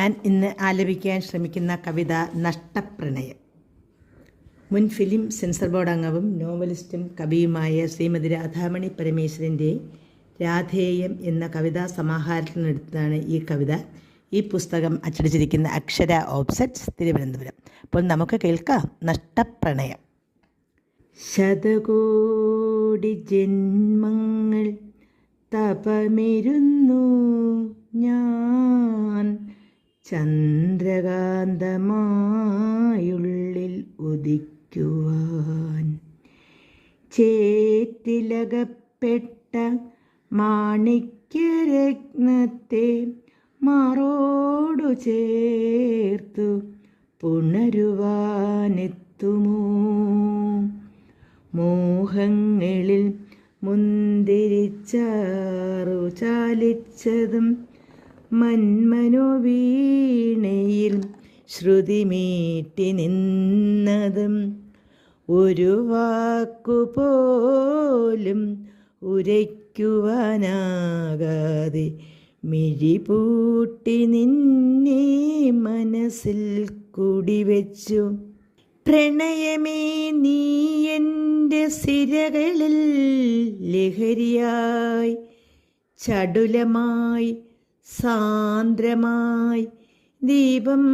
ഞാൻ ഇന്ന് ആലപിക്കാൻ ശ്രമിക്കുന്ന കവിത നഷ്ടപ്രണയം. മുൻ ഫിലിം സെൻസർ ബോർഡ് അംഗവും നോവലിസ്റ്റും കവിയുമായ ശ്രീമതി രാധാമണി പരമേശ്വരൻ്റെ രാധേയം എന്ന കവിതാ സമാഹാരത്തിൽ നിന്നെടുത്തതാണ് ഈ കവിത. ഈ പുസ്തകം അച്ചടിച്ചിരിക്കുന്ന അക്ഷര ഓഫ്സെറ്റ്സ്, തിരുവനന്തപുരം. അപ്പോൾ നമുക്ക് കേൾക്കാം നഷ്ടപ്രണയം. ശതകോടി ജന്മങ്ങൾ തപമിരുന്നു ഞാൻ, ചന്ദ്രകാന്തമായുള്ളിൽ ഉദിക്കുവാൻ. ചേറ്റിലകപ്പെട്ട മാണിക്യരത്നത്തെ മാറോടു ചേർത്തു പുണരുവാനെത്തുമോ? മോഹങ്ങളിൽ മുന്തിരിച്ചാറു ചാലിച്ചതും മന്മനോവീണയിൽ ശ്രുതിമീട്ടി നിന്നതും ഒരു വാക്കുപോലും ഉരയ്ക്കുവാനാകാതെ മിഴിപൂട്ടി നിന്നെ മനസ്സിൽ കുടിവെച്ചു. പ്രണയമേ, നീ എൻ്റെ സിരകളിൽ ലഹരിയായി, ചടുലമായി, സാന്ദ്രമായി ദീപം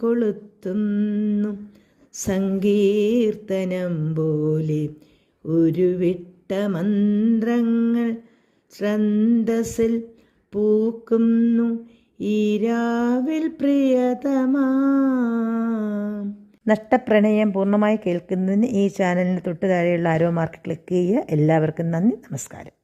കൊളുത്തുന്നു. സങ്കീർത്തനം പോലെ ഉരുവിട്ട മന്ത്രങ്ങൾ ഛന്ദസ്സിൽ പൂക്കുന്നു ഈ രാവിൽ പ്രിയതമാ. നഷ്ടപ്രണയം പൂർണ്ണമായി കേൾക്കുന്നതിന് ഈ ചാനലിന് തൊട്ട് താഴെയുള്ള ആരോ മാർക്ക് ക്ലിക്ക് ചെയ്യുക. എല്ലാവർക്കും നന്ദി, നമസ്കാരം.